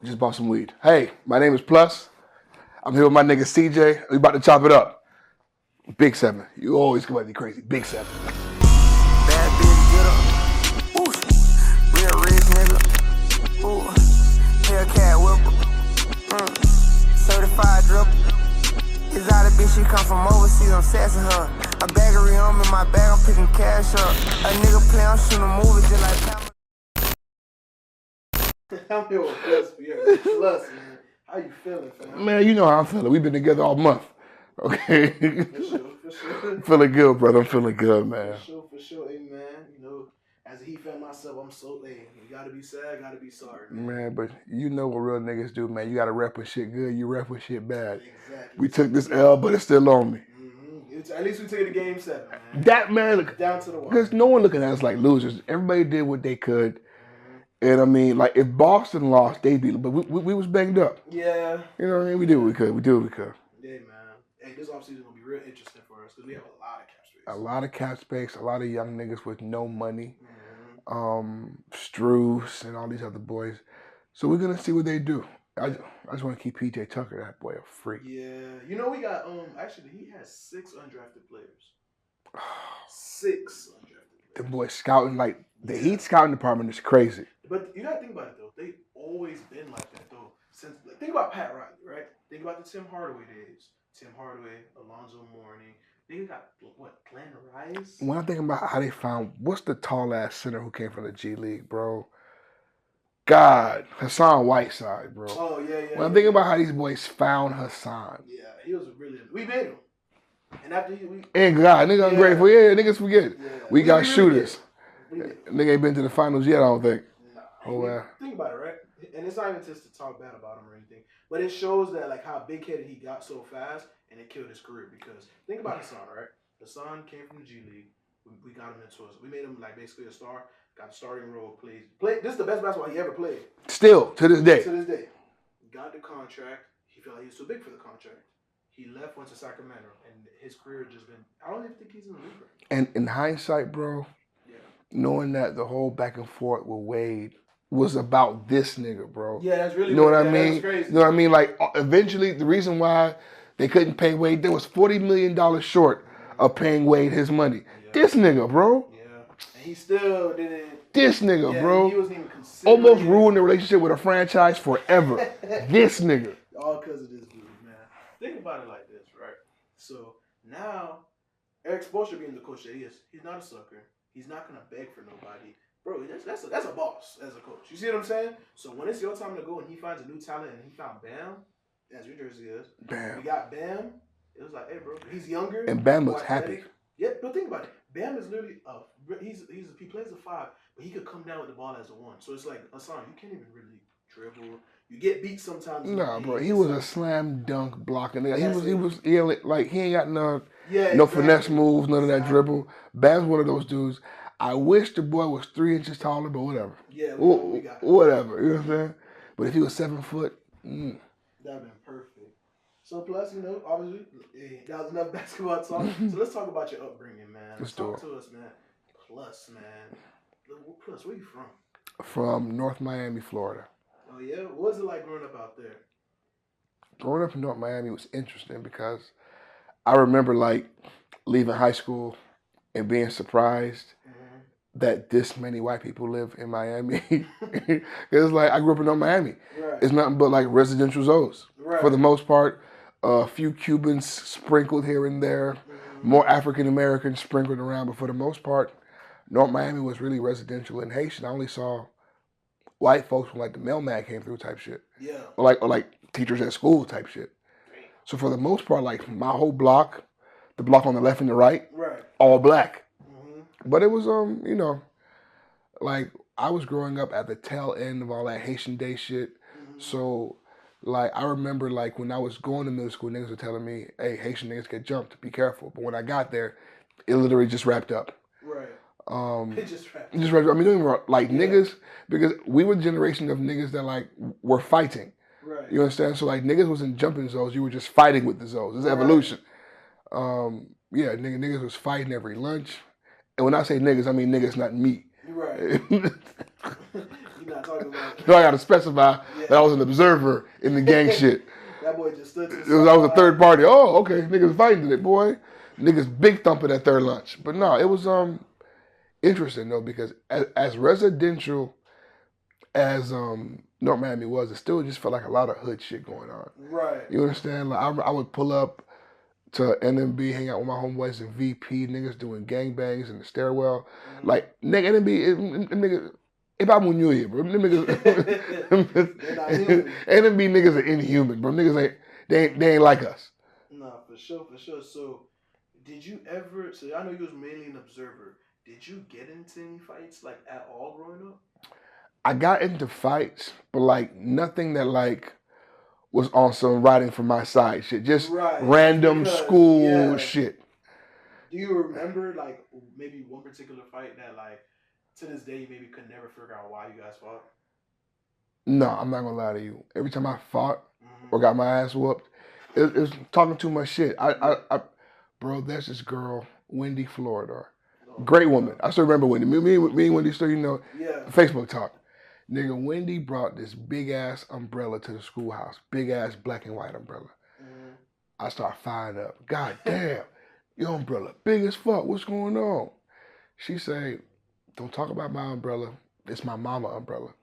Just bought some weed. Hey, my name is Plus. I'm here with my nigga CJ. We about to chop it up. Big Seven. You always come at me crazy. Big Seven. Bad bitch, get up. Ooh, real rich nigga. Ooh, Hellcat whipper. Certified dripper. Is out a bitch, she come from overseas, I'm sassing her. A baggery on me, my bag, I'm picking cash up. A nigga play, I'm shooting a movie just like Pamela. I'm here with Plus, yeah. Plus, man. How you feeling, fam? Man, you know how I'm feeling. We've been together all month. Okay? For sure. Feeling good, brother. I'm feeling good, man. For sure. Hey, man. You know, as a Heat fan myself, I'm so, hey, you gotta be sad, gotta be sorry, man. Man, but you know what real niggas do, man. You gotta rep with shit good, you rep with shit bad. Exactly. We took this L, but it's still on me. At least we took it to game 7, man. That, man, Down to the wire. because no one looking at us like losers. Everybody did what they could. And I mean, like, if Boston lost, they'd be, but we was banged up. Yeah. You know what I mean? We did what we could. We did what we could. Yeah, man. Hey, this offseason gonna be real interesting for us because we have a lot of cap space. A lot of cap space, a lot of young niggas with no money. Struce and all these other boys. So we're gonna see what they do. I just want to keep PJ Tucker, that boy, a freak. Yeah. You know, we got, actually, he has 6 undrafted players. 6 undrafted players. The boy scouting, like, the Heat scouting department is crazy. But you gotta think about it though. They've always been like that though. Since think about Pat Riley, right? Think about the Tim Hardaway days. Tim Hardaway, Alonzo Mourning. They got what? Glenn Rice. When I think about how they found, what's the tall ass center who came from the G League, bro? God, Hassan Whiteside, bro. Oh yeah. When I'm thinking about how these boys found Hassan. Yeah, he was really. We made him. And after we. And God, nigga ungrateful. Yeah, niggas forget. Yeah. We got really shooters. Did. Nigga ain't been to the finals yet, I don't think. Nah. Think about it, right? And it's not even just to talk bad about him or anything, but it shows that like how big headed he got so fast, and it killed his career. Because think about Hassan, right? Hassan came from the G League. We got him into us. We made him like basically a star. Got a starting role. Played. This is the best basketball he ever played. Still to this day. To this day, got the contract. He felt like he was too big for the contract. He left, went to Sacramento, and his career just been. I don't even think he's in the league right now. And in hindsight, bro, knowing that the whole back and forth with Wade was about this nigga, bro. Yeah, that's really. You know what I mean? That's crazy. You know what I mean? Like, eventually, the reason why they couldn't pay Wade, they was $40 million short of paying Wade his money. Yeah. This nigga, bro. Yeah, and he still didn't. This nigga, bro. He wasn't even considering. Almost ruined the relationship with a franchise forever. This nigga. All because of this dude, man. Think about it like this, right? So now, Eric Spoelstra being the coach that he is, he's not a sucker. He's not gonna beg for nobody, bro. That's a boss as a coach. You see what I'm saying? So when it's your time to go and he finds a new talent and he found Bam, as your jersey is. Bam. We got Bam. It was like, hey, bro, he's younger. And Bam looks happy. Yeah, but think about it. Bam is literally he plays a 5, but he could come down with the ball as a 1. So it's like, Hassan, you can't even really dribble. You get beat sometimes. Nah, bro, he was a slam dunk blocking nigga. He ain't got no finesse moves, none of that dribble. Bam's one of those dudes. I wish the boy was 3 inches taller, but whatever. Yeah, whatever. You know what I'm saying? But if he was 7 foot, that'd been perfect. So plus, you know, obviously, that was enough basketball talk. So let's talk about your upbringing, man. Let's talk to us, man. Plus, where you from? From North Miami, Florida. Oh yeah, what was it like growing up out there? Growing up in North Miami was interesting because I remember like leaving high school and being surprised that this many white people live in Miami. It's like I grew up in North Miami. Right. It's nothing but like residential zones. Right. For the most part, a few Cubans sprinkled here and there, more African Americans sprinkled around, but for the most part, North Miami was really residential. And Haitian, I only saw white folks when like the mailman came through type shit. Yeah. Or like teachers at school type shit. So for the most part, like my whole block, the block on the left and the right, all black. But it was you know, like I was growing up at the tail end of all that Haitian Day shit. So like I remember like when I was going to middle school, niggas were telling me, hey, Haitian niggas get jumped, be careful. But when I got there, it literally just wrapped up. Right. It just wrapped up. I mean, don't even like niggas, because we were the generation of niggas that like were fighting. Right. You understand? So like niggas wasn't jumping zones, you were just fighting with the zones. It's evolution. Yeah, niggas was fighting every lunch. And when I say niggas, I mean niggas, not me. Right. You're not talking talking about. No, I got to specify that I was an observer in the gang shit. That boy just stood to the I was a third party. Oh, okay. Niggas fighting today, boy. Niggas big thumping at their lunch. But no, it was interesting though, because as residential as North Miami was, it still just felt like a lot of hood shit going on. Right. You understand? Like I would pull up to NMB, hang out with my homeboys in VP, niggas doing gangbangs in the stairwell. Like nigga NMB Iba Munuye, bro. NMB niggas are inhuman, bro. Niggas they ain't like us. Nah, for sure. So did you ever, so I know you was mainly an observer. Did you get into any fights like at all growing up? I got into fights, but like nothing that like was on some riding for my side shit. Just random school shit. Do you remember like maybe one particular fight that like to this day you maybe could never figure out why you guys fought? No, I'm not gonna lie to you. Every time I fought or got my ass whooped, it was talking too much shit. Bro, there's this girl, Wendy Florida. Great woman. I still remember Wendy. Me and Wendy still, Facebook talk. Nigga, Wendy brought this big ass umbrella to the schoolhouse. Big ass black and white umbrella. I start firing up. God damn, your umbrella big as fuck. What's going on? She say, don't talk about my umbrella. It's my mama umbrella.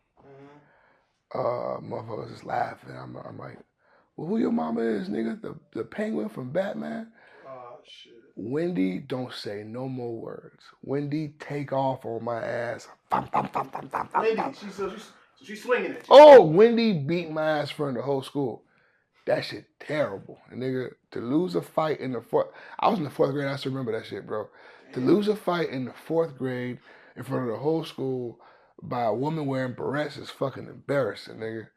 Motherfuckers just laughing. I'm like, well, who your mama is, nigga? The penguin from Batman? Oh, shit. Wendy, don't say no more words. Wendy, take off on my ass. Wendy, she's swinging it. Oh, Wendy beat my ass in front of the whole school. That shit terrible. And nigga, to lose a fight in the I was in the 4th grade, I still remember that shit, bro. Damn. To lose a fight in the 4th grade in front of the whole school by a woman wearing barrettes is fucking embarrassing, nigga.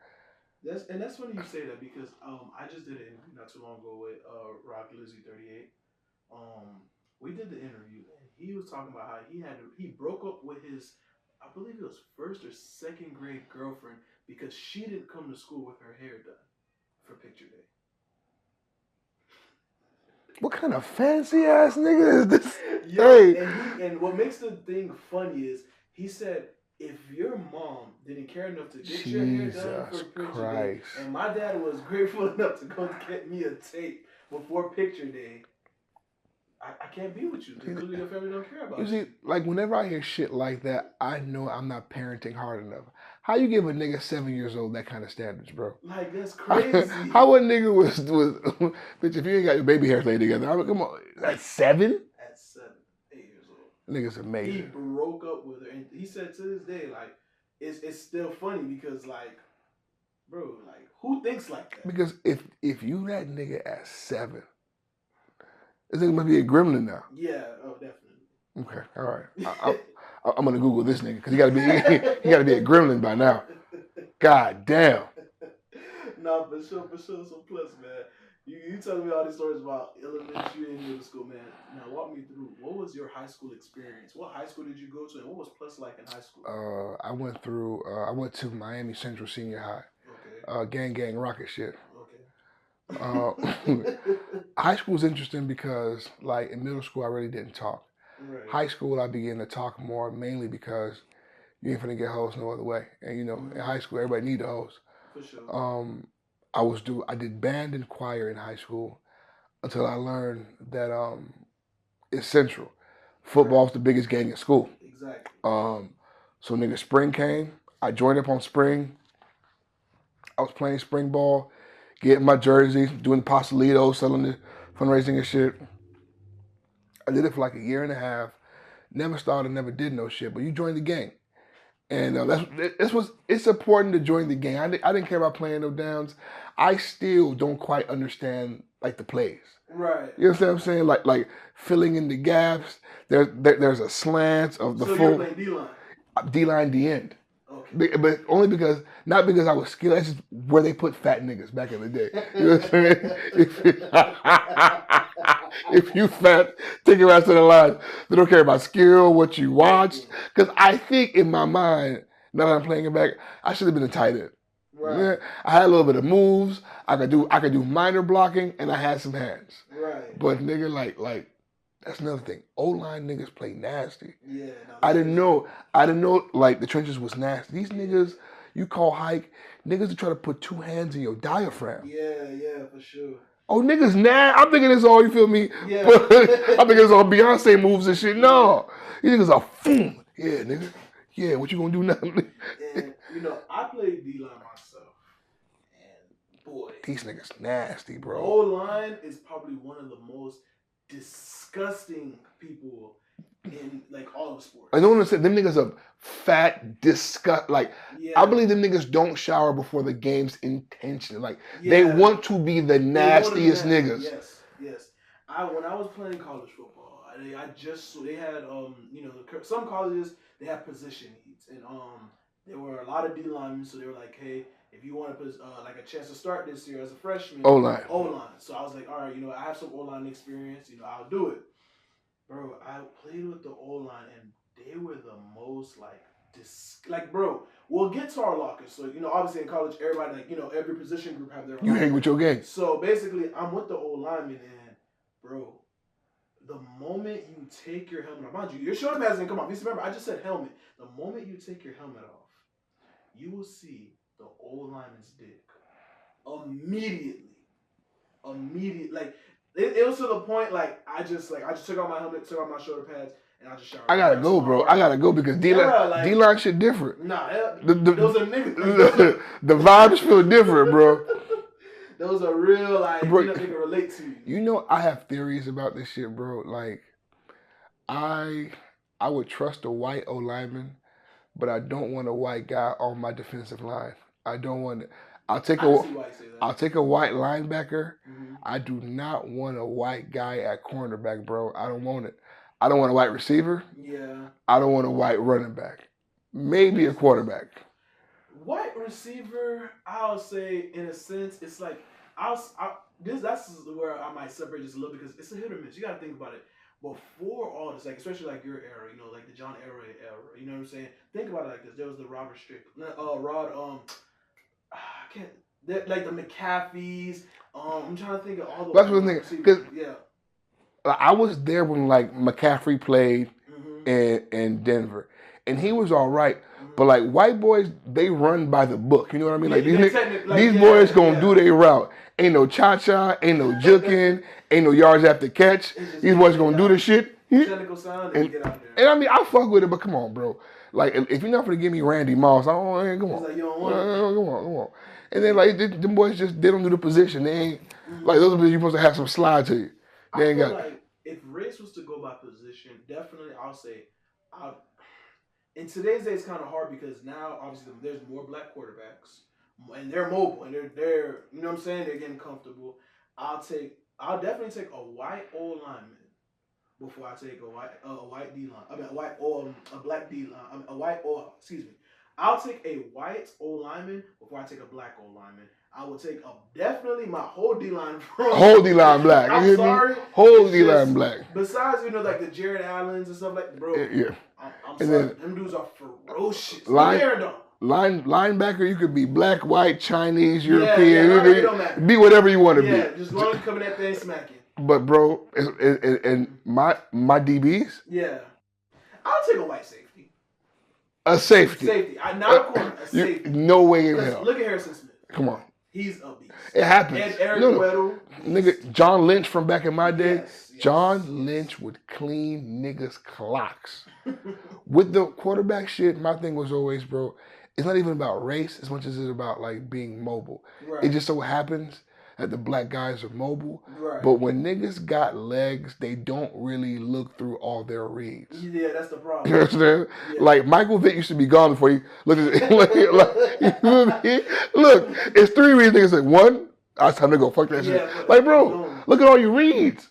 That's funny you say that because I just did an interview not too long ago with Rock Lizzy 38. We did the interview and he was talking about how he broke up with his, I believe it was 1st or 2nd grade girlfriend because she didn't come to school with her hair done for picture day. What kind of fancy ass nigga is this? Yeah, hey. And what makes the thing funny is he said, if your mom didn't care enough to get your hair done for picture day, and my dad was grateful enough to go get me a tape before picture day, I can't be with you. Because your family don't care about you. See, like whenever I hear shit like that, I know I'm not parenting hard enough. How you give a nigga 7 years old that kind of standards, bro? Like that's crazy. How a nigga was bitch, if you ain't got your baby hair laid together, I mean, come on, at 7? At 7, 8 years old. Nigga's amazing. He broke up with her, and he said to this day, like, it's still funny because, like, bro, like, who thinks like that? Because if you that nigga at 7, this nigga must be a gremlin now. Yeah, oh, definitely. Okay, all right. I'm gonna Google this nigga because he gotta be a gremlin by now. God damn. Nah, for sure. So plus, man, you telling me all these stories about elementary and middle school, man. Now walk me through. What was your high school experience? What high school did you go to, and what was Plus like in high school? I went to Miami Central Senior High. Okay. Gang rocket shit. Okay. High school was interesting because, like, in middle school, I really didn't talk. Right. High school, I began to talk more, mainly because you ain't finna get hoes no other way. And, you know, in high school, everybody need a hose. For sure. I did band and choir in high school until I learned that it's central. Football's the biggest gang in school. Exactly. So, nigga, spring came. I joined up on spring. I was playing spring ball, getting my jersey, doing Pasolitos, selling the fundraising and shit. I did it for like a year and a half. Never started, never did no shit. But you joined the gang, and it's important to join the gang. I didn't care about playing no downs. I still don't quite understand like the plays. Right. You know what I'm saying? Like filling in the gaps. There's a slant of the full. So you're playing D-line. D-line, the end. Okay. But only because, not because I was skilled, that's just where they put fat niggas back in the day. You know what I'm saying? If you fat, take your ass to the line. They don't care about skill, what you watched. Because I think in my mind, now that I'm playing it back, I should have been a tight end. Right. Yeah, I had a little bit of moves. I could do minor blocking, and I had some hands. Right. But nigga, like that's another thing. O-line niggas play nasty. Yeah. No, I didn't know like the trenches was nasty. These niggas, You call hike, niggas are trying to put 2 hands in your diaphragm. Yeah, for sure. Oh, niggas, I'm thinking it's all, you feel me? Yeah. I'm thinking it's all Beyonce moves and shit. No. You niggas are, boom. Yeah, nigga. Yeah, what you gonna do now? And, I played D-line myself. And, boy. These niggas nasty, bro. O-line is probably one of the most disgusting people in, all of sports. I don't understand. Them niggas are fat, disgust. I believe them niggas don't shower before the games intentionally. They want to be the nastiest niggas. Yes. When I was playing college football, they had some colleges they have position needs, and there were a lot of D linemen, so they were like, hey, if you want a chance to start this year as a freshman, O-line. So I was like, all right, I have some O-line experience, I'll do it. Bro, I played with the O-line, and they were the most, bro, we'll get to our lockers. So, obviously in college, everybody, every position group have their own. You hang with your gang. So, basically, I'm with the O-lineman, and, bro, the moment you take your helmet off, mind you, your shoulder pads didn't come off. Just remember, I just said helmet. The moment you take your helmet off, you will see the O-lineman's dick. Immediately. It was to the point, I just took out my helmet, took out my shoulder pads, and I just showered. I gotta go, bro. I gotta go because D-line shit different. Nah, those are niggas. The vibes feel different, bro. Those are real, bro, they can relate to you. I have theories about this shit, bro. I would trust a white O-lineman, but I don't want a white guy on my defensive line. I don't want it. I'll take a white linebacker. Mm-hmm. I do not want a white guy at cornerback, bro. I don't want it. I don't want a white receiver. Yeah. I don't want a white running back. Maybe a quarterback. White receiver, I'll say, in a sense, it's that's where I might separate just a little because it's a hit or miss. You got to think about it. Before all this, especially your era, the John Elway era, you know what I'm saying? Think about it like this. There was the Robert Strickland, I can't, the McAfees. I'm trying to think of all the. That's what I'm thinking. Because I was there when McCaffrey played in Denver, and he was all right. But white boys, they run by the book. You know what I mean? These boys gonna do their route. Ain't no cha-cha, ain't no juking, ain't no yards after catch. These boys gonna do the shit. Technical sound and get out there. And I mean, I fuck with it, but come on, bro. If you're not gonna give me Randy Moss, come on. Come on. And then them boys they don't do the position. They ain't those boys you're supposed to have some slide to you. They ain't got. If race was to go by position, definitely I'll say, in today's day it's kind of hard because now obviously there's more black quarterbacks and they're mobile and they're you know what I'm saying, they're getting comfortable. I'll definitely take a white O-lineman before I take a white D-line. I mean a black D-line. I'll take a white O-lineman before I take a black O-lineman. I would take definitely my whole D-line from... Whole D-line black. I'm sorry. Whole D-line black. Besides, the Jared Allens and stuff bro. Yeah. I'm sorry. Them dudes are ferocious. Linebacker, you could be black, white, Chinese, European. Be whatever you want to be. Yeah, just long as coming at there and smacking. But, bro, and my DBs? Yeah. I'll take a white safety. A safety. Not a corner. A safety. No way in hell. Look at Harrison Smith. Come on. He's a beast. It happens. And Eric Weddle. Nigga, John Lynch from back in my day. Yes. John Lynch would clean niggas' clocks. With the quarterback shit, my thing was always, bro, it's not even about race as much as it's about being mobile. Right. It just so happens that the black guys are mobile. Right. But when niggas got legs, they don't really look through all their reads. Yeah, that's the problem. You understand? Yeah. Michael Vick used to be gone before you look at it. Look, it's 3 reads. Niggas one, it's time to go. Fuck that shit. Bro, look at all your reads.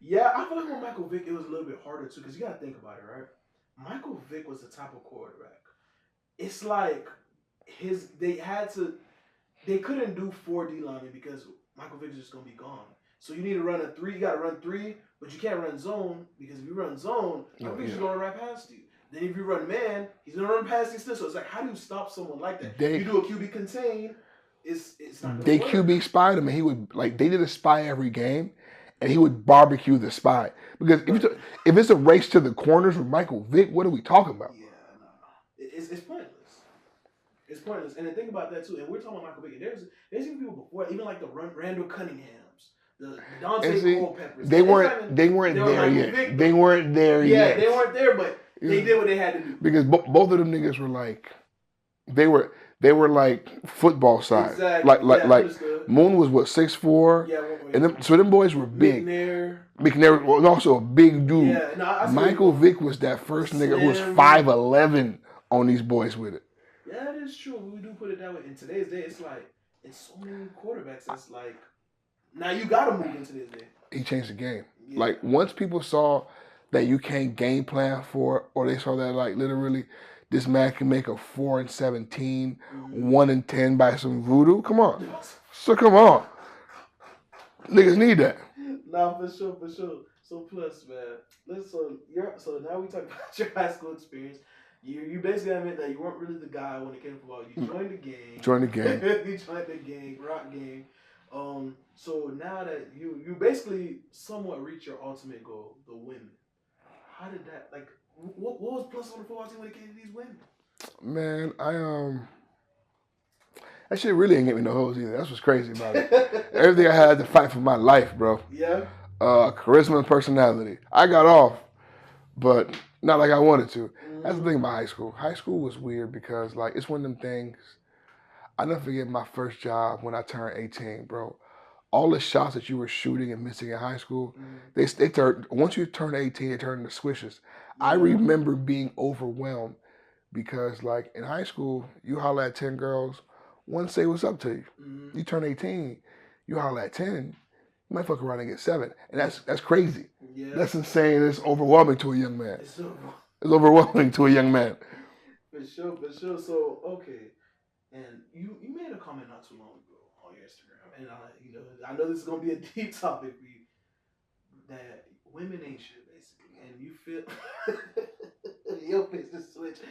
Yeah, I feel like with Michael Vick, it was a little bit harder too, because you got to think about it, right? Michael Vick was the type of quarterback. It's they couldn't do 4 D linemen because Michael Vick is just gonna be gone. So you need to run a 3. You got to run 3, but you can't run zone because if you run zone, Michael Vick's just gonna run right past you. Then if you run man, he's gonna run past you still. So it's how do you stop someone like that? You do a QB contain. It's not. They QB spied him, and he would they did a spy every game, and he would barbecue the spy because if it's a race to the corners with Michael Vick, what are we talking about? Yeah, no. It's pointless. It's pointless. And then think about that too. And we're talking about Michael Vick. There's even people before, even like the Randall Cunninghams, the Dante Culpeppers. They weren't there yet. They weren't there yet. Yeah, they weren't there, but they did what they had to do. Because both of them niggas were like, they were like football size. Exactly. Like Moon was what, 6'4"? Yeah. And so them boys were big. McNair was also a big dude. Yeah, no, Michael Vick was that first nigga who was 5'11" on these boys with it. Yeah, that is true. We do put it that way. In today's day, it's like, it's so many quarterbacks. It's like, now you got to move into this day. He changed the game. Yeah. Like, once people saw that you can't game plan for it, or they saw that, like, literally, this man can make a 4-17, 1-10 by some voodoo. Come on. So, come on. Niggas need that. Nah, for sure. So, plus, man, so now we talk about your high school experience. You basically admit that you weren't really the guy when it came to football. You joined the gang. You joined the gang, rock gang. So now that you basically somewhat reached your ultimate goal, the women. How did that, like, what was plus on the football team when it came to these women? Man, that shit really ain't get me no hoes either. That's what's crazy about it. Everything I had to fight for my life, bro. Yeah. Charisma and personality. I got off, but not like I wanted to. That's the thing about high school. High school was weird because, like, it's one of them things. I never forget my first job when I turned 18, bro. All the shots that you were shooting and missing in high school, they turned, once you turn 18, they turn into swishes. I remember being overwhelmed because, like, in high school, you holler at 10 girls, one say what's up to you. You turn 18, you holler at 10, you might fuck around and get 7. And that's crazy. Yeah. That's insane. It's overwhelming to a young man. It's overwhelming to a young man. For sure. So, okay. And you made a comment not too long ago on your Instagram. And I know this is going to be a deep topic for you. That women ain't shit, basically. And you feel... Your face just switched.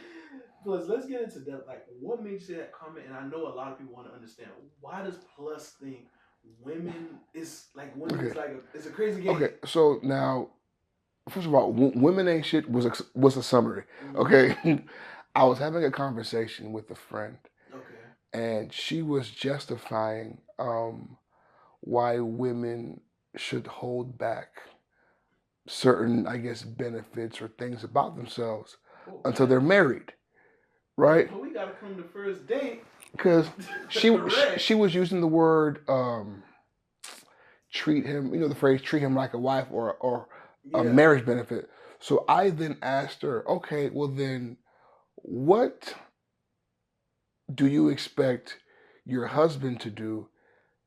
Plus, let's get into depth. Like, what made you say that comment? And I know a lot of people want to understand. Why does Plus think women is like... Women is like it's a crazy game? Okay, so now... First of all, women ain't shit was a summary, okay? I was having a conversation with a friend, and she was justifying why women should hold back certain, I guess, benefits or things about themselves until they're married, right? Well, we gotta come to first date. Because she was using the word treat him, the phrase treat him like a wife or a marriage benefit. So I then asked her, okay, well then, what do you expect your husband to do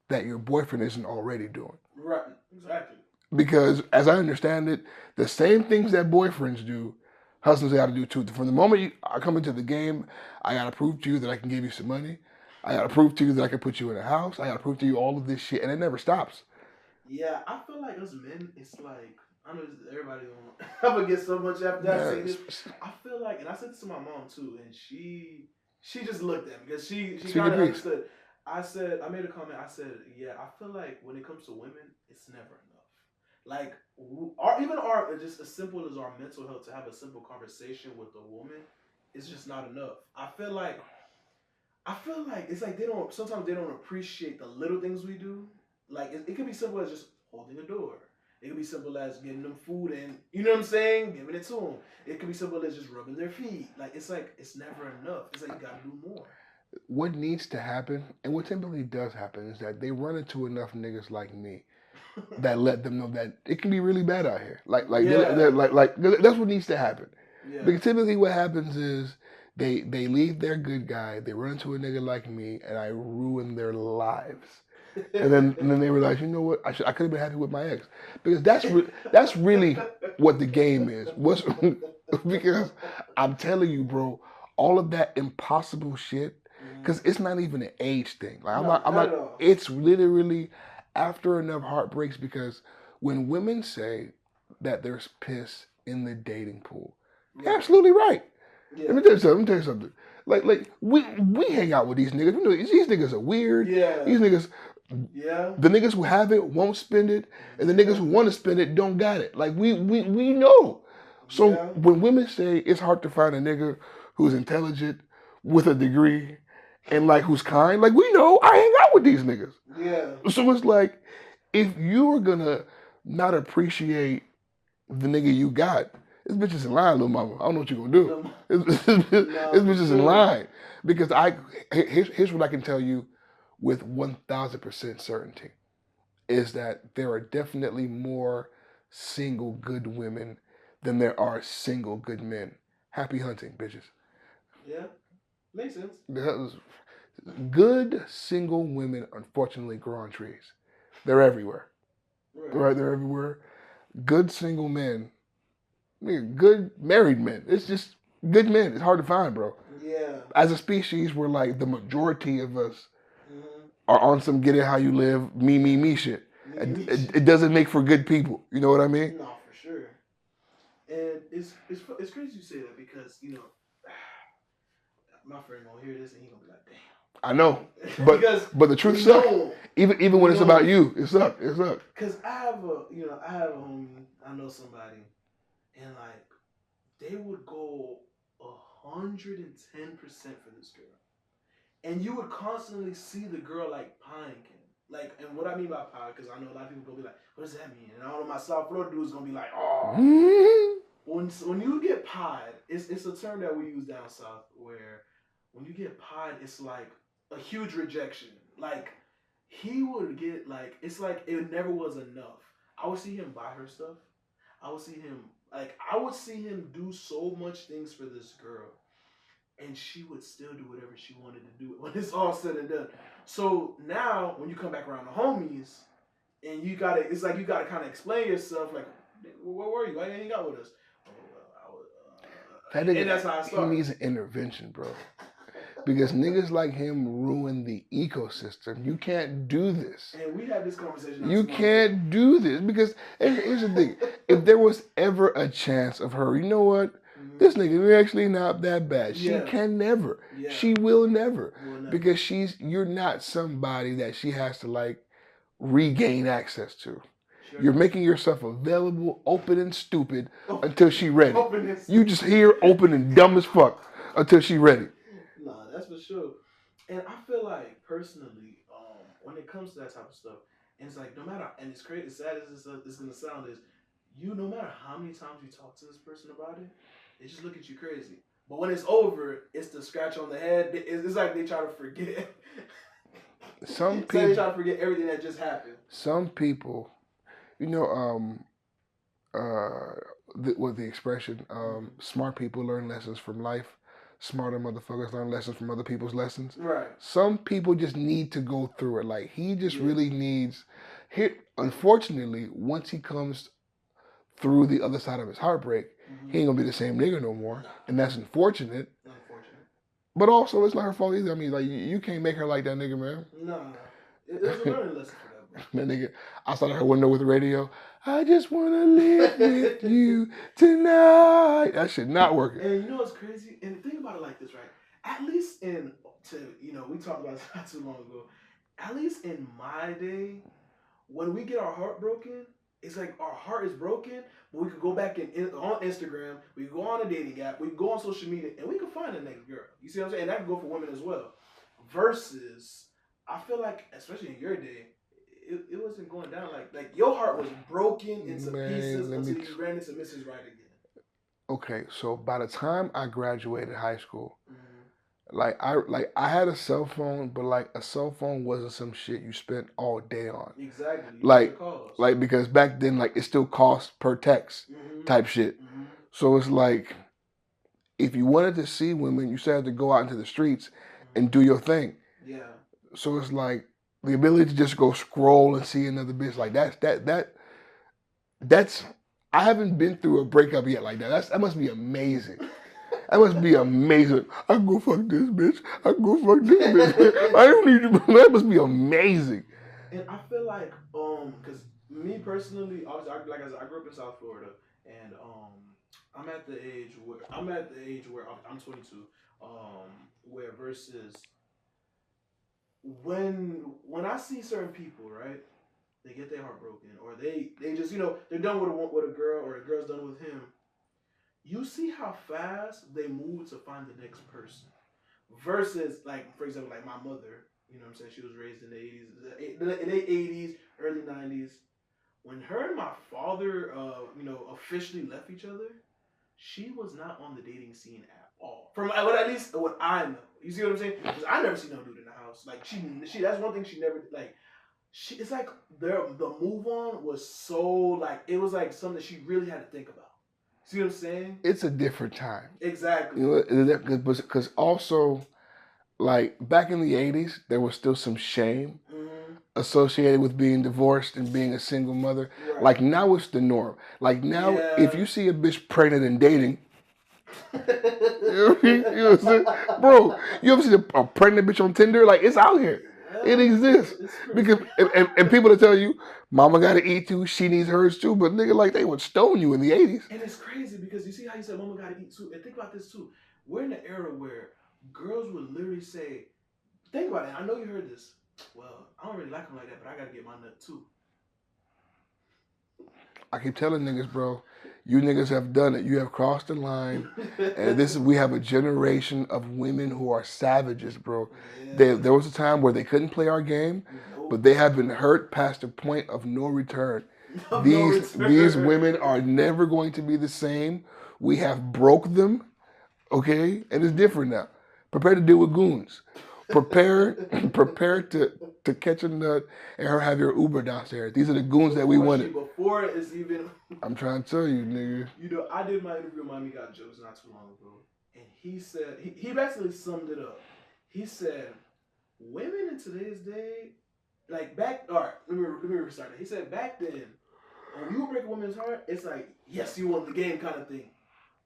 that your boyfriend isn't already doing? Right, exactly. Because as I understand it, the same things that boyfriends do, husbands got to do too. From the moment I come into the game, I got to prove to you that I can give you some money. I got to prove to you that I can put you in a house. I got to prove to you all of this shit, and it never stops. Yeah, I feel like us men, it's like, I know everybody I'm gonna get so much after that saying this. I feel like, and I said this to my mom too, and she just looked at me because she kind of understood. I made a comment. I said, yeah, I feel like when it comes to women, it's never enough. Like just as simple as our mental health, to have a simple conversation with a woman, it's just not enough. I feel like it's like sometimes they don't appreciate the little things we do. Like it could be simple as just holding a door. It could be simple as getting them food and, you know what I'm saying, giving it to them. It could be simple as just rubbing their feet. Like, it's never enough. It's like you gotta do more. What needs to happen, and what typically does happen, is that they run into enough niggas like me that let them know that it can be really bad out here. Like that's what needs to happen. Yeah. Because typically what happens is they leave their good guy, they run into a nigga like me, and I ruin their lives. And then they realize, you know what? I could have been happy with my ex, because that's really what the game is. Because I'm telling you, bro, all of that impossible shit. Because it's not even an age thing. Like I'm not. It's literally after enough heartbreaks. Because when women say that there's piss in the dating pool, you're absolutely right. Yeah. Let me tell you something. Like we hang out with these niggas. These niggas are weird. Yeah. These niggas. Yeah. The niggas who have it won't spend it, and the niggas who want to spend it don't got it. Like we know. So when women say it's hard to find a nigga who's intelligent with a degree and like who's kind. Like we know I hang out with these niggas. Yeah. So it's like if you're gonna not appreciate the nigga you got, this bitch is in line, little mama. I don't know what you're gonna do. This bitch is in line because here's what I can tell you with 1,000% certainty is that there are definitely more single good women than there are single good men. Happy hunting, bitches. Yeah, makes sense. Good single women, unfortunately, grow on trees. They're everywhere. Right? They're everywhere. Good single men, good married men. It's just good men. It's hard to find, bro. Yeah. As a species, we're like the majority of us are on some get it how you live, me shit. It doesn't make for good people. You know what I mean? No, for sure. And it's crazy you say that because my friend gonna hear this and he gonna be like, damn. I know, but the truth sucks. Even when it's about you, it sucks. It sucks. Cause I have a homie, I know somebody, and like they would go 110% for this girl, and you would constantly see the girl like pining him. Like, and what I mean by pie, because I know a lot of people gonna be like, what does that mean? And all of my South Florida dudes gonna be like, oh. When you get pied, it's a term that we use down south where when you get pied, it's like a huge rejection. Like he would get like it's like it never was enough. I would see him buy her stuff. I would see him do so much things for this girl, and she would still do whatever she wanted to do when it's all said and done. So now when you come back around the homies, and it's like you gotta kind of explain yourself. Like, where were you? Why didn't you hang out with us? That nigga, and that's how I started. He needs an intervention, bro. Because niggas like him ruin the ecosystem. You can't do this. And we had this conversation. You can't do this because here's the thing: if there was ever a chance of her, you know what? This nigga is actually not that bad. She can never. Yeah. She will never. Because you're not somebody that she has to like regain access to. Sure. You're making yourself available, open and stupid until she ready. You just here open and dumb as fuck until she ready. Nah, that's for sure. And I feel like personally, when it comes to that type of stuff, and it's like no matter, and it's crazy, as sad as it's gonna sound, is no matter how many times you talk to this person about it, they just look at you crazy. But when it's over, it's the scratch on the head. It's like they try to forget. Some people they try to forget everything that just happened. Some people, you know, with the expression, smart people learn lessons from life. Smarter motherfuckers learn lessons from other people's lessons. Right. Some people just need to go through it. Like he just really needs. Unfortunately, once he comes through the other side of his heartbreak, he ain't gonna be the same nigga no more, and that's unfortunate. But also, it's not her fault either. I mean, like you can't make her like that nigga, man. Nah, it was a learning lesson for that, bro. That nigga outside of her window with the radio. I just wanna live with you tonight. That shit not working. And you know what's crazy? And think about it like this, right? At least we talked about this not too long ago. At least in my day, when we get our heart broken, it's like our heart is broken, but we could go back on Instagram, we could go on a dating app, we could go on social media, and we could find a next girl. You see what I'm saying? And that could go for women as well. Versus, I feel like, especially in your day, it wasn't going down like your heart was broken into pieces until you ran into Mrs. Right again. Okay, so by the time I graduated high school, I had a cell phone, but like a cell phone wasn't some shit you spent all day on. Exactly. Like because back then like it still cost per text type shit. So it's like if you wanted to see women, you still had to go out into the streets and do your thing. Yeah. So it's like the ability to just go scroll and see another bitch like that's I haven't been through a breakup yet like that. That must be amazing. That must be amazing. I can go fuck this bitch. I can go fuck this bitch. I don't need to. That must be amazing. And I feel like, because me personally, obviously, I grew up in South Florida, and I'm at the age where I'm 22. Where versus when I see certain people, right, they get their heart broken, or they just they're done with a girl, or a girl's done with him. You see how fast they move to find the next person. versus like, for example, like my mother. You know what I'm saying? She was raised in the 80s, in the 80s, early 90s. When her and my father, officially left each other, she was not on the dating scene at all. From at least what I know. You see what I'm saying? Because I never seen no dude in the house. Like she that's one thing she never like. It's like the move on was so like it was like something that she really had to think about. See what I'm saying? It's a different time. Exactly. Because also, like back in the 80s, there was still some shame associated with being divorced and being a single mother. Right. Like now it's the norm. Like now, if you see a bitch pregnant and dating, bro, you ever see a pregnant bitch on Tinder? Like it's out here. It exists. Because and people will tell you, mama gotta eat too, she needs hers too, but nigga, like they would stone you in the 80s. And it's crazy because you see how you said mama gotta eat too. And think about this too. We're in an era where girls would literally say, think about it, I know you heard this. Well, I don't really like him like that, but I gotta get my nut too. I keep telling niggas, bro, you niggas have done it. You have crossed the line. And we have a generation of women who are savages, bro. Yeah. There was a time where they couldn't play our game, but they have been hurt past the point of no return. These women are never going to be the same. We have broke them, okay? And it's different now. Prepare to deal with goons. Prepare to catch a nut and her have your Uber downstairs. These are the goons that we wanted. Before it's even... I'm trying to tell you, nigga. You know, I did my interview with Miami Got Jokes not too long ago. And he said, he basically summed it up. He said, women in today's day, like back... All right, let me restart it. He said, back then, when you break a woman's heart, it's like, yes, you won the game kind of thing.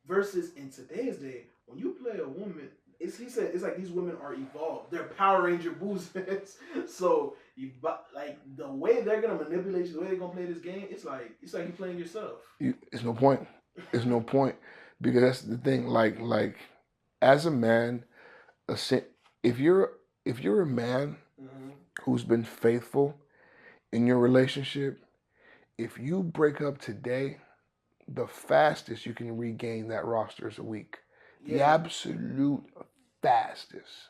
Versus in today's day, when you play a woman... He said it's like these women are evolved. They're Power Ranger boozers. So like the way they're gonna manipulate you, the way they're gonna play this game, it's like you're playing yourself. It's no point. It's no point because that's the thing. Like as a man, if you're a man who's been faithful in your relationship, if you break up today, the fastest you can regain that roster is a week. Yeah. The absolute fastest.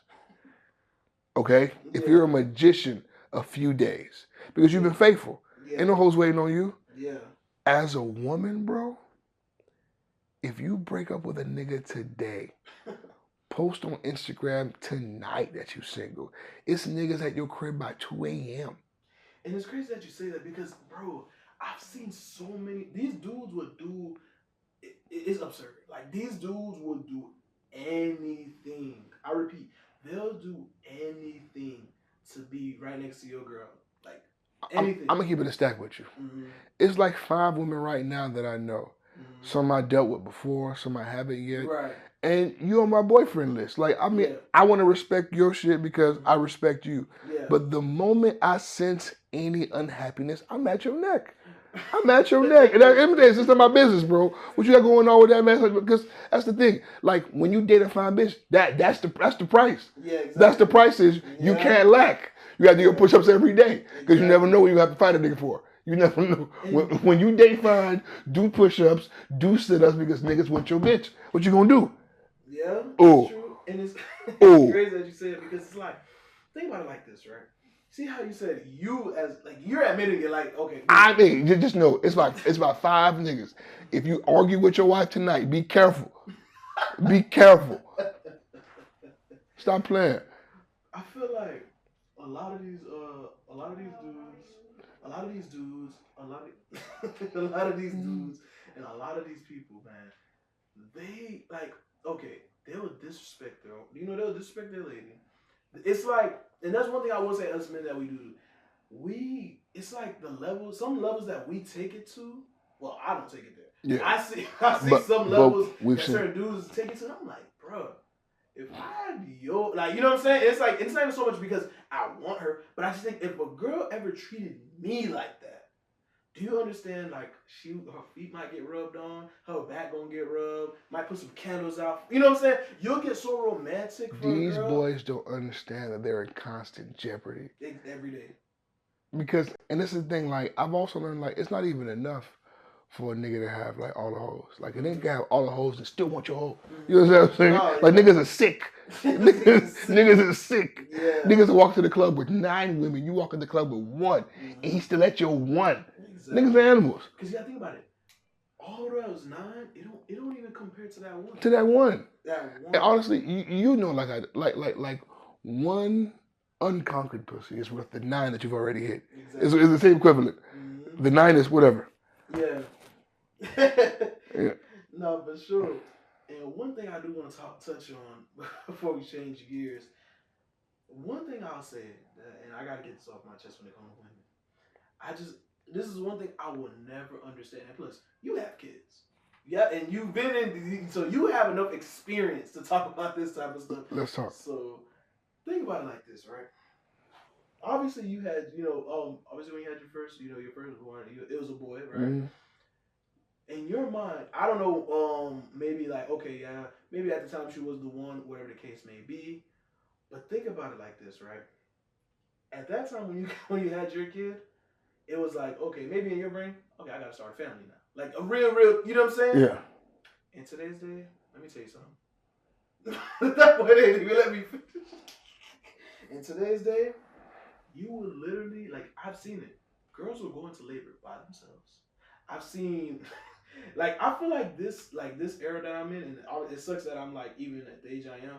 Okay? Yeah. If you're a magician, a few days. Because you've been faithful. Yeah. Ain't no hoes waiting on you. Yeah. As a woman, bro, if you break up with a nigga today, post on Instagram tonight that you single. It's niggas at your crib by 2 a.m. And it's crazy that you say that because, bro, I've seen so many... These dudes would do... It's absurd. Like, these dudes will do anything. I repeat, they'll do anything to be right next to your girl. Like, anything. I'm going to keep it a stack with you. It's like 5 women right now that I know. Some I dealt with before, some I haven't yet. Right. And you're on my boyfriend list. Like, I mean, I want to respect your shit because I respect you. Yeah. But the moment I sense any unhappiness, I'm at your neck. I'm at your neck. And it's just not my business, bro. What you got going on with that, man? Because that's the thing. Like, when you date a fine bitch, that's the price. Yeah, exactly. That's the price is you can't lack. You got to do your push-ups every day. Because you never know what you have to fight a nigga for. You never know. When you date fine, do push-ups, do sit-ups because niggas want your bitch. What you gonna do? Yeah, that's true. And it's crazy that you say it because it's like, think about it like this, right? See how you said you as like you're admitting it like okay. I mean, just know it's about 5 niggas. If you argue with your wife tonight, be careful. Be careful. Stop playing. I feel like a lot of these dudes and a lot of these people, man, they like okay, they'll disrespect they'll disrespect their lady. It's like, and that's one thing I will say us men that we do. It's like some levels that we take it to. Well, I don't take it there. Yeah. I see some levels that certain dudes take it to. I'm like, bro, if I be your, like, you know what I'm saying? It's like, it's not even so much because I want her, but I just think if a girl ever treated me like that, do you understand? Like, her feet might get rubbed on, her back gonna get rubbed, might put some candles out. You know what I'm saying? You'll get so romantic for These boys don't understand that they're in constant jeopardy. Every day. Because, and this is the thing, like, I've also learned, like, it's not even enough for a nigga to have, like, all the hoes. Like, a nigga can have all the hoes and still want your hoe. You know what I'm saying? Like, niggas are sick. niggas is sick. Yeah. Niggas walk to the club with 9 women. You walk in the club with 1, and he's still at your 1. Exactly. Niggas are animals. Because you gotta think about it. All those 9, it don't even compare to that 1. To that 1. That 1. And honestly, you know, like 1 unconquered pussy is worth the 9 that you've already hit. Exactly. It's the same equivalent. Mm-hmm. The 9 is whatever. Yeah. Yeah. No, for sure. And one thing I do want to touch on before we change gears, one thing I'll say, and I gotta get this off my chest when it comes to women. This is one thing I will never understand. And plus, you have kids. Yeah, and you've been in, so you have enough experience to talk about this type of stuff. Let's talk. So, think about it like this, right? Obviously, you had, obviously when you had your firstborn, it was a boy, right? Mm-hmm. In your mind, I don't know, maybe like, okay, yeah, maybe at the time she was the one, whatever the case may be. But think about it like this, right? At that time when you had your kid, it was like, okay, maybe in your brain, okay, I gotta start a family now. Like a real, you know what I'm saying? Yeah. In today's day, let me tell you something. That boy didn't even let me finish. In today's day, you would literally, like, I've seen it. Girls will go into labor by themselves. I've seen, like, I feel like this era that I'm in, and it sucks that I'm like, even at the age I am,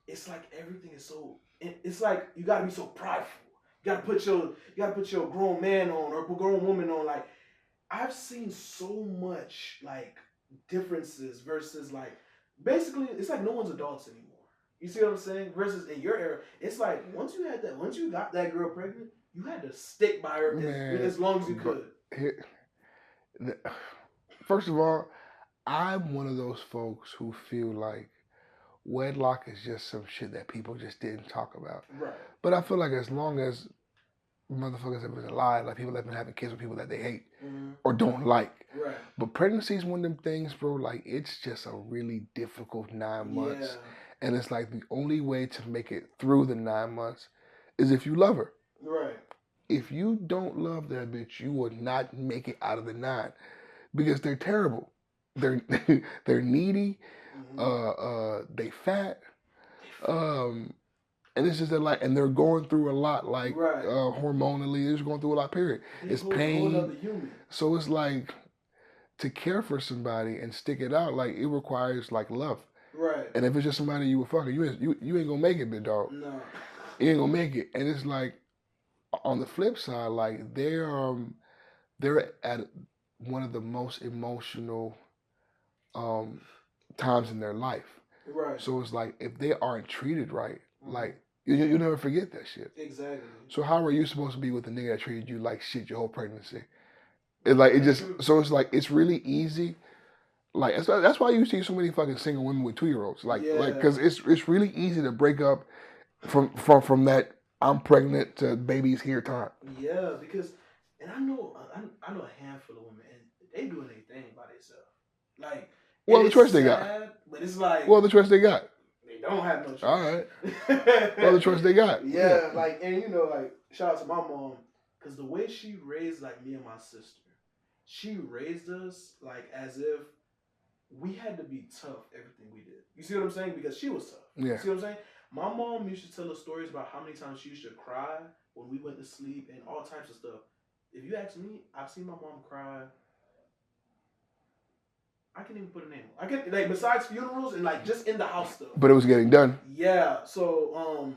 it's like everything is so, it's like you gotta be so prideful. You gotta put your grown man on or grown woman on. Like, I've seen so much like differences versus like, basically it's like no one's adults anymore. You see what I'm saying? Versus in your era, it's like once you got that girl pregnant, you had to stick by her as long as you could. First of all, I'm one of those folks who feel like wedlock is just some shit that people just didn't talk about. Right. But I feel like as long as motherfuckers have been alive, like people have been having kids with people that they hate or don't like. Right. But pregnancy is one of them things, bro, like it's just a really difficult 9 months. Yeah. And it's like the only way to make it through the 9 months is if you love her. Right. If you don't love that bitch, you will not make it out of the 9 because they're terrible. They're needy. They fat. And it's just that, like, and they're going through a lot, like, right. Hormonally, they're just going through a lot, period. It's pain. So it's like, to care for somebody and stick it out, like, it requires, like, love. Right. And if it's just somebody you were fucking, you ain't gonna make it, big dog. No. You ain't gonna make it. And it's like, on the flip side, like, they're at one of the most emotional times in their life. Right. So it's like, if they aren't treated right, like, you'll never forget that shit. Exactly. So how are you supposed to be with a nigga that treated you like shit your whole pregnancy? It's like, it's really easy. Like, that's why you see so many fucking single women with 2-year-olds. Like, because it's really easy to break up from that I'm pregnant to baby's here time. Yeah, because, and I know a handful of women, and they doing their thing by themselves. Like, well, the choice they got. But it's like, well, the choice they got. They don't have no choice. All right. Well, the choice they got. Yeah, like, and like, shout out to my mom, because the way she raised, like, me and my sister, she raised us, like, as if we had to be tough, everything we did. You see what I'm saying? Because she was tough. Yeah. You see what I'm saying? My mom used to tell us stories about how many times she used to cry when we went to sleep and all types of stuff. If you ask me, I've seen my mom cry. I can't even put a name on. I can, like, besides funerals and like just in the house stuff. But it was getting done. Yeah. So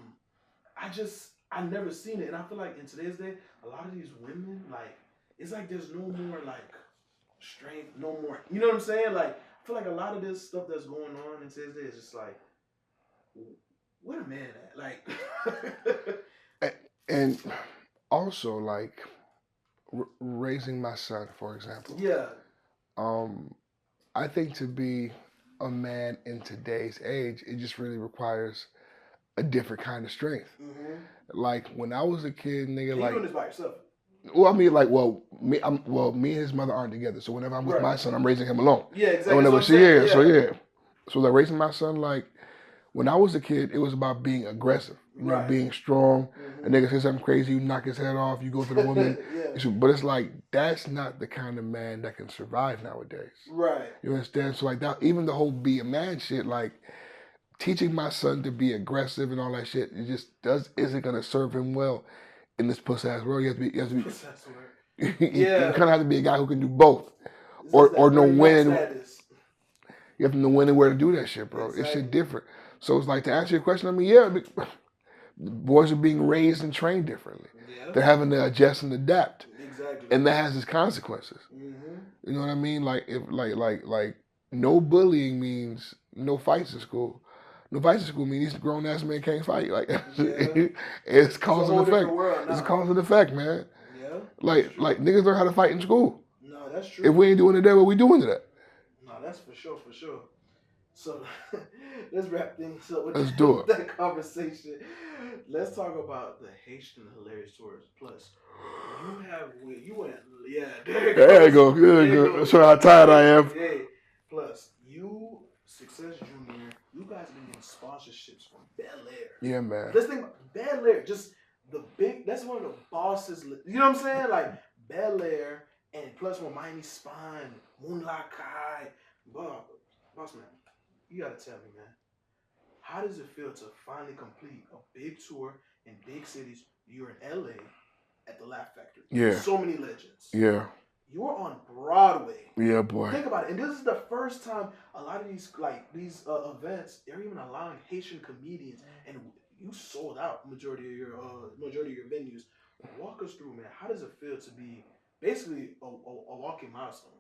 I never seen it, and I feel like in today's day, a lot of these women, like, it's like there's no more like strength, no more. You know what I'm saying? Like, I feel like a lot of this stuff that's going on in today's day is just like, where a man at? Like, and also like raising my son, for example. Yeah. I think to be a man in today's age, it just really requires a different kind of strength. Mm-hmm. Like when I was a kid, nigga, and like you doing this by yourself. Well, I mean, like, me and his mother aren't together. So whenever I'm with my son, I'm raising him alone. Yeah, exactly. And whenever so like raising my son, like when I was a kid, it was about being aggressive, you know, being strong. Mm-hmm. A nigga says something crazy, you knock his head off, you go to the woman. But it's like that's not the kind of man that can survive nowadays. Right. You understand? So like that, even the whole be a man shit, like teaching my son to be aggressive and all that shit, it just isn't gonna serve him well in this puss ass world. You have to be you kind of have to be a guy who can do both, or know when. You have to know when and where to do that shit, bro. Exactly. It's shit different. So it's like, to answer your question, I mean, yeah, boys are being raised and trained differently. Yeah. They're having to adjust and adapt. Exactly. And that has its consequences. Mm-hmm. You know what I mean? Like, if like no bullying means no fights in school. No fights in school means these grown ass men can't fight. Like, yeah. It's cause and effect. It's cause and effect, man. Yeah. Like niggas learn how to fight in school. No, that's true. If we ain't doing it there, what we doing today? No, that's for sure. So let's wrap things up with that conversation. Let's talk about the Haitian Hilarious Tours. Plus, you went, yeah. There you go. That's how tired I am. Yeah. Plus, Success Junior, you guys have been getting sponsorships from Bel Air. Yeah, man. Let's think about Bel Air. Just that's one of the bosses. You know what I'm saying? Like Bel Air, and plus one Miami Spine, Moonlight Kai, boss man. You gotta tell me, man, how does it feel to finally complete a big tour in big cities? You're in LA at the Laugh Factory. Yeah. So many legends. Yeah. You're on Broadway. Yeah, boy. Think about it. And this is the first time a lot of these events, they're even allowing Haitian comedians, and you sold out majority of your venues. Walk us through, man. How does it feel to be basically a walking milestone?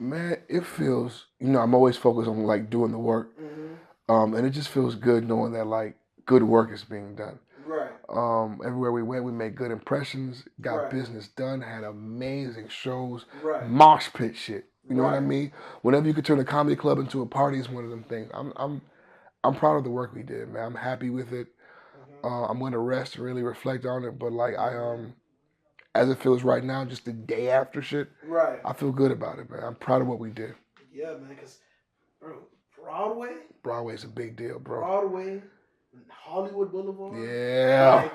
Man, it feels, I'm always focused on like doing the work. Mm-hmm. And it just feels good knowing that like good work is being done. Right. Everywhere we went, we made good impressions, got business done, had amazing shows, mosh pit shit. You know what I mean? Whenever you could turn a comedy club into a party is one of them things. I'm proud of the work we did, man. I'm happy with it. Mm-hmm. I'm gonna rest and really reflect on it. But like as it feels right now, just the day after shit, I feel good about it, man. I'm proud of what we did. Yeah, man, because, bro, Broadway's a big deal, bro. Broadway, Hollywood Boulevard. Yeah.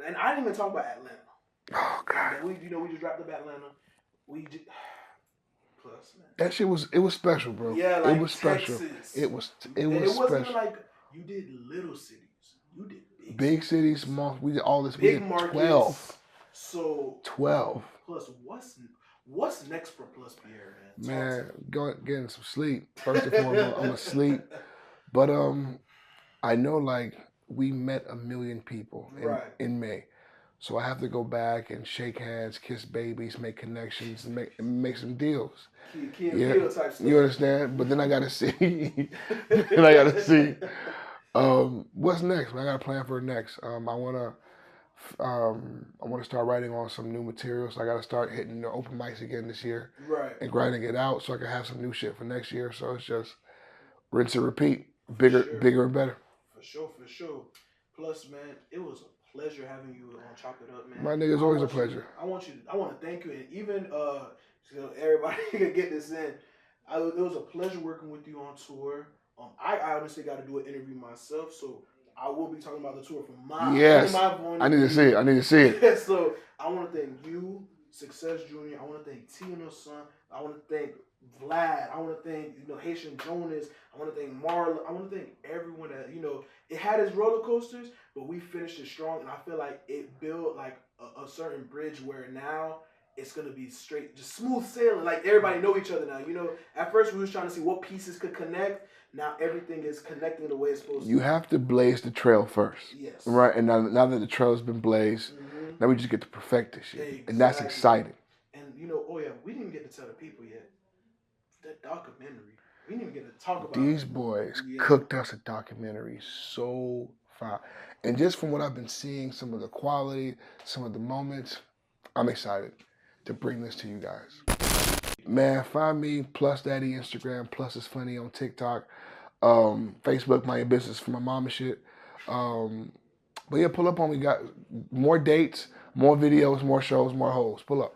And I didn't even talk about Atlanta. Oh, God. We just wrapped up Atlanta. Plus, man. That shit was special, bro. Yeah, like it was Texas. special. It was and it special. Wasn't even like you did little cities. You did big cities, small. We did all this. Big we did markets. 12. So 12. Plus, what's next for Plus Pierre, man? Man, getting some sleep. First and foremost, I'm asleep. But I know like we met 1 million people in May. So I have to go back and shake hands, kiss babies, make connections, and make some deals. Key type stuff. You understand? But then I gotta see. What's next, man? I got a plan for next. I wanna start writing on some new material, so I gotta start hitting the open mics again this year. Right. And grinding it out so I can have some new shit for next year. So it's just rinse and repeat. Bigger and better. For sure. Plus, man, it was a pleasure having you on Chop It Up, man. My nigga's always a pleasure. I want to thank you, and even so everybody can get this in. It was a pleasure working with you on tour. I honestly got to do an interview myself, so I will be talking about the tour from my point. I need to see it. So I want to thank you, Success Junior. I want to thank Tino's son. I want to thank Vlad. I want to thank Haitian Jonas. I want to thank Marla. I want to thank everyone that it had its roller coasters, but we finished it strong, and I feel like it built like a certain bridge where now it's gonna be straight, just smooth sailing. Like everybody know each other now. At first we was trying to see what pieces could connect. Now everything is connecting the way it's supposed to. You have to blaze the trail first. Yes. Right, and now that the trail's been blazed, now we just get to perfect this shit, and that's exciting. And we didn't even get to tell the people yet. That documentary, we didn't even get to talk about. These boys cooked us a documentary so fine, and just from what I've been seeing, some of the quality, some of the moments, I'm excited to bring this to you guys. Man, find me Plus Daddy Instagram, Plus is Funny on TikTok, Facebook, my business for my mom and shit. But yeah, pull up on me. Got more dates, more videos, more shows, more hoes. Pull up.